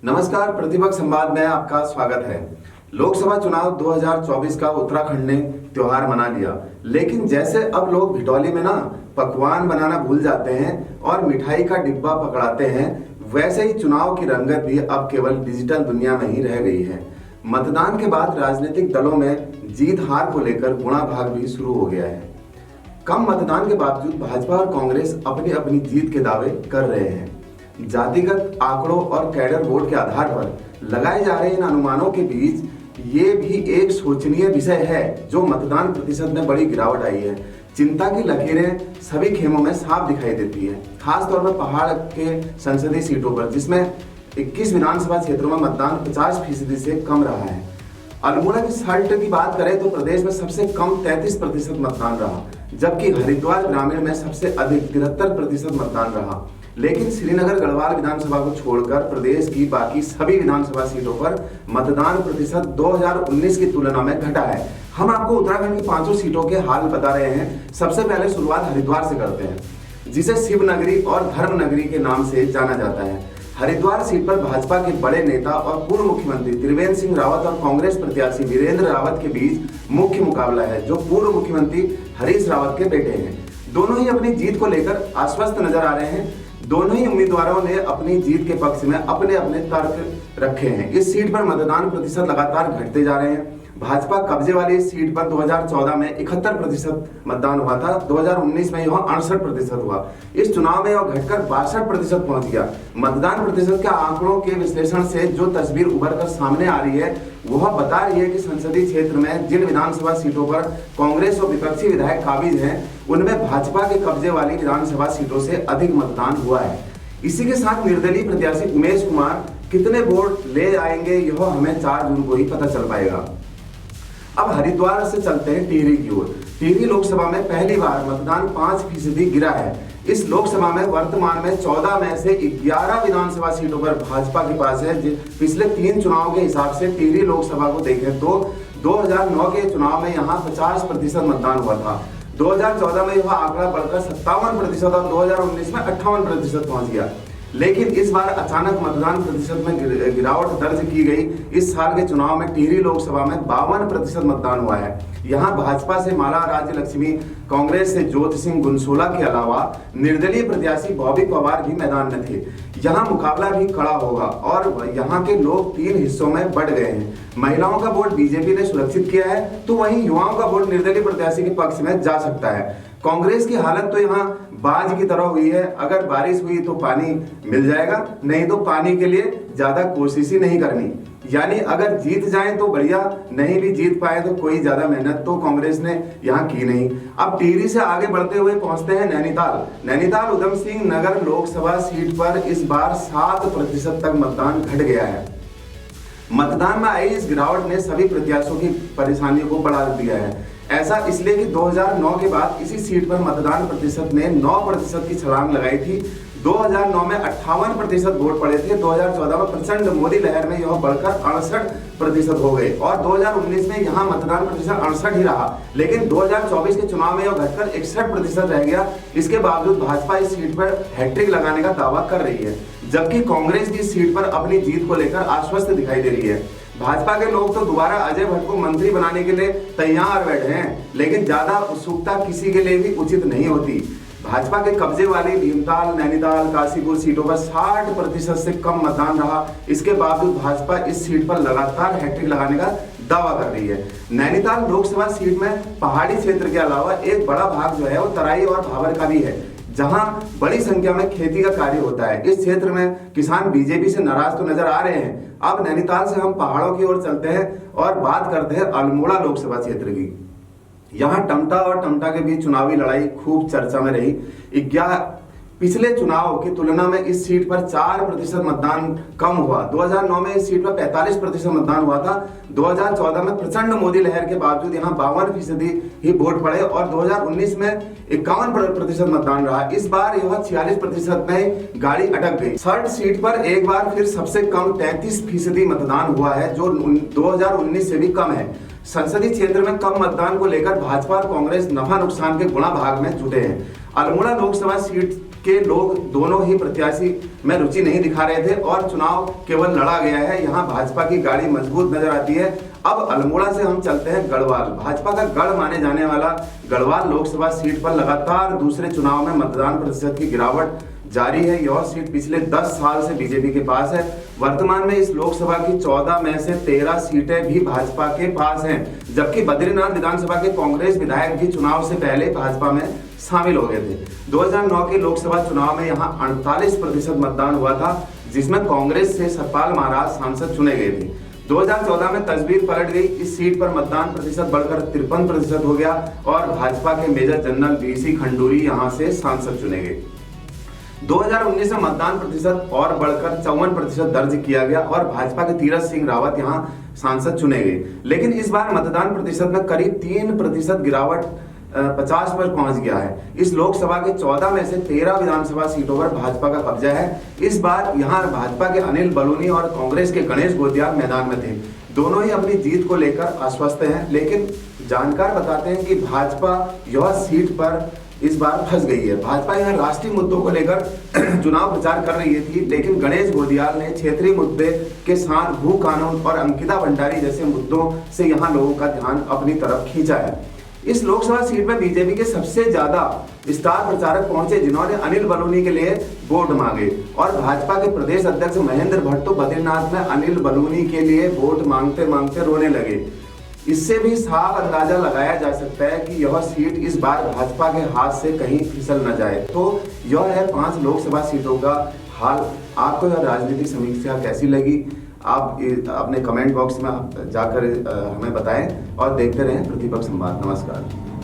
नमस्कार, प्रतिपक्ष संवाद में आपका स्वागत है। लोकसभा चुनाव 2024 का उत्तराखंड ने त्योहार मना लिया, लेकिन जैसे अब लोग भिटौली में ना पकवान बनाना भूल जाते हैं और मिठाई का डिब्बा पकड़ाते हैं, वैसे ही चुनाव की रंगत भी अब केवल डिजिटल दुनिया में ही रह गई है। मतदान के बाद राजनीतिक दलों में जीत हार को लेकर गुणा भाग भी शुरू हो गया है। कम मतदान के बावजूद भाजपा और कांग्रेस अपनी अपनी जीत के दावे कर रहे हैं। जातिगत आंकड़ों और कैडर वोट के आधार पर लगाए जा रहे इन अनुमानों के बीच ये भी एक शोचनीय विषय है जो मतदान प्रतिशत में बड़ी गिरावट आई है। चिंता की लकीरें सभी खेमों में साफ दिखाई देती है, खासतौर पर पहाड़ के संसदीय सीटों पर, जिसमें 21 विधानसभा क्षेत्रों में मतदान 50% से कम रहा है। अल्मोड़ा की सल्ट की बात करें तो प्रदेश में सबसे कम 33% मतदान रहा, जबकि हरिद्वार ग्रामीण में सबसे अधिक 73% मतदान रहा। लेकिन श्रीनगर गढ़वाल विधानसभा को छोड़कर प्रदेश की बाकी सभी विधानसभा सीटों पर मतदान प्रतिशत 2019 की तुलना में घटा है। हम आपको उत्तराखंड की 5 सीटों के हाल बता रहे हैं। सबसे पहले शुरुआत हरिद्वार से करते हैं, जिसे शिव नगरी और धर्म नगरी के नाम से जाना जाता है। हरिद्वार सीट पर भाजपा के बड़े नेता और पूर्व मुख्यमंत्री त्रिवेंद्र सिंह रावत और कांग्रेस प्रत्याशी वीरेंद्र रावत के बीच मुख्य मुकाबला है, जो पूर्व मुख्यमंत्री हरीश रावत के बेटे हैं। दोनों ही अपनी जीत को लेकर आश्वस्त नजर आ रहे हैं। दोनों ही उम्मीदवारों ने अपनी जीत के पक्ष में अपने अपने तर्क रखे हैं। इस सीट पर मतदान प्रतिशत लगातार घटते जा रहे हैं। भाजपा कब्जे वाली इस सीट पर 2014 में 71% मतदान हुआ था, 2019 में यह 68% हुआ। इस चुनाव में यह घटकर 62% पहुंच गया। मतदान प्रतिशत के आंकड़ों के विश्लेषण से जो तस्वीर उभर कर सामने आ रही है वह बता रही है कि संसदीय क्षेत्र में जिन विधानसभा सीटों पर कांग्रेस और विपक्षी विधायक काबिज हैं, उनमें भाजपा के कब्जे वाली विधानसभा सीटों से अधिक मतदान हुआ है। इसी के साथ निर्दलीय प्रत्याशी उमेश कुमार कितने वोट ले आएंगे यह हमें 4 जून को ही पता चल पाएगा। अब हरिद्वार से चलते हैं टिहरी की ओर। टिहरी लोकसभा में पहली बार मतदान 5% गिरा है। इस लोकसभा में वर्तमान में 14 में से 11 विधानसभा सीटों पर भाजपा के पास है। पिछले 3 चुनाव के हिसाब से टिहरी लोकसभा को देखें तो 2009 के चुनाव में यहाँ 50% मतदान हुआ था। 2014 में यह आंकड़ा बढ़कर 57% और 2019 में 58% पहुंच गया। लेकिन इस बार अचानक मतदान प्रतिशत में गिरावट दर्ज की गई। इस साल के चुनाव में टिहरी लोकसभा में 52% मतदान हुआ है। यहाँ भाजपा से माला राज्य लक्ष्मी, कांग्रेस से ज्योति सिंह गुनसोला के अलावा निर्दलीय प्रत्याशी बॉबी पवार भी मैदान में थे। यहाँ मुकाबला भी कड़ा होगा और यहाँ के लोग 3 हिस्सों में बढ़ गए हैं। महिलाओं का वोट बीजेपी ने सुरक्षित किया है, तो वहीं युवाओं का वोट निर्दलीय प्रत्याशी के पक्ष में जा सकता है। कांग्रेस की हालत तो यहाँ बाज की तरह हुई है। अगर बारिश हुई तो पानी मिल जाएगा, नहीं तो पानी के लिए ज्यादा कोशिश ही नहीं करनी। यानी अगर जीत जाए तो बढ़िया, नहीं भी जीत पाए तो कोई ज्यादा मेहनत तो कांग्रेस ने यहाँ की नहीं। अब टिहरी से आगे बढ़ते हुए पहुंचते हैं नैनीताल। नैनीताल उधम सिंह नगर लोकसभा सीट पर इस बार 7% तक मतदान घट गया है। मतदान में आई इस गिरावट ने सभी प्रत्याशियों की परेशानी को बढ़ा दिया है। ऐसा इसलिए कि 2009 के बाद इसी सीट पर मतदान प्रतिशत ने 9% की छलांग लगाई थी। 2009 में 58% वोट पड़े थे। 2014 में प्रचंड मोदी लहर में यह बढ़कर 68% हो गए और 2019 में यहाँ मतदान प्रतिशत 68 ही रहा। लेकिन 2024 के चुनाव में यह घटकर 61% रह गया। इसके बावजूद भाजपा इस सीट पर हैट्रिक लगाने का दावा कर रही है, जबकि कांग्रेस भी इस सीट पर अपनी जीत को लेकर आश्वस्त दिखाई दे रही है। भाजपा के लोग तो दोबारा अजय भट्ट को मंत्री बनाने के लिए तैयार बैठे हैं, लेकिन ज्यादा उत्सुकता किसी के लिए भी उचित नहीं होती। भाजपा के कब्जे वाली भीमताल, नैनीताल, काशीपुर सीटों पर 60% से कम मतदान रहा। इसके बावजूद भाजपा इस सीट पर लगातार हैट्रिक लगाने का दावा कर रही है। नैनीताल लोकसभा सीट में पहाड़ी क्षेत्र के अलावा एक बड़ा भाग जो है वो तराई और भाबर का भी है, जहां बड़ी संख्या में खेती का कार्य होता है। इस क्षेत्र में किसान बीजेपी से नाराज तो नजर आ रहे हैं। अब नैनीताल से हम पहाड़ों की ओर चलते हैं और बात करते हैं अल्मोड़ा लोकसभा क्षेत्र की। यहाँ टमटा और टमटा के बीच चुनावी लड़ाई खूब चर्चा में रही। पिछले चुनाव की तुलना में इस सीट पर 4% मतदान कम हुआ। 2009 में इस सीट पर 45% मतदान हुआ था। 2014 में प्रचंड मोदी लहर के बावजूद यहाँ 52% ही वोट पड़े और 2019 में 51% मतदान रहा। इस बार यह 46% में गाड़ी अटक गई। थर्ड सीट पर एक बार फिर सबसे कम 33% मतदान हुआ है, जो 2019 से भी कम है। संसदीय क्षेत्र में कम मतदान को लेकर भाजपा और कांग्रेस नफा नुकसान के गुणा भाग में जुटे हैं। अल्मोड़ा लोकसभा सीट के लोग दोनों ही प्रत्याशी में रुचि नहीं दिखा रहे थे और चुनाव केवल लड़ा गया है। यहाँ भाजपा की गाड़ी मजबूत नजर आती है। अब अल्मोड़ा से हम चलते हैं गढ़वाल। भाजपा का गढ़ माने जाने वाला गढ़वाल लोकसभा सीट पर लगातार दूसरे चुनाव में मतदान प्रतिशत की गिरावट जारी है। यह सीट पिछले 10 साल से बीजेपी के पास है। वर्तमान में इस लोकसभा की 14 में से 13 सीटें भी भाजपा के पास हैं, जबकि बद्रीनाथ विधानसभा के कांग्रेस विधायक भी चुनाव से पहले भाजपा में शामिल हो गए थे। 2009 के लोकसभा चुनाव में यहाँ 48% मतदान हुआ था, जिसमें कांग्रेस से सतपाल महाराज सांसद चुने गए थे। 2014 में तस्वीर पलट गई। इस सीट पर मतदान प्रतिशत बढ़कर 53% हो गया और भाजपा के मेजर जनरल बीसी खंडूरी यहां से सांसद चुने गए। 2019 में मतदान प्रतिशत और बढ़कर 54% दर्ज किया गया और भाजपा के तीरथ सिंह रावत यहां सांसद चुने गए। लेकिन इस बार मतदान प्रतिशत में करीब 3% गिरावट 50 पर पहुंच गया है। इस लोकसभा के 14 में से 13 विधानसभा सीटों पर भाजपा का कब्जा है। इस बार यहां भाजपा के अनिल बलूनी और कांग्रेस के गणेश गोदियाल मैदान में थे। दोनों ही अपनी जीत को लेकर आश्वस्त हैं, लेकिन जानकार बताते हैं कि भाजपा यह सीट पर इस बार फंस गई है। भाजपा यहां राष्ट्रीय मुद्दों को लेकर चुनाव प्रचार कर रही थी, लेकिन गणेश गोदियाल ने क्षेत्रीय मुद्दे के साथ भू कानून और अंकिता भंडारी जैसे मुद्दों से यहां लोगों का ध्यान अपनी तरफ खींचा है। इस लोकसभा सीट में बीजेपी के सबसे ज्यादा स्टार प्रचारक पहुंचे, जिन्होंने अनिल बलूनी के लिए वोट मांगे और भाजपा के प्रदेश अध्यक्ष महेंद्र भट्ट तो बद्रीनाथ में अनिल बलूनी के लिए वोट मांगते मांगते रोने लगे। इससे भी साफ अंदाजा लगाया जा सकता है कि यह सीट इस बार भाजपा के हाथ से कहीं फिसल न जाए। तो यह है 5 लोकसभा सीटों का हाल। आपको यह राजनीतिक समीक्षा कैसी लगी, आप अपने कमेंट बॉक्स में जाकर हमें बताएं और देखते रहें प्रतिपक्ष संवाद। नमस्कार।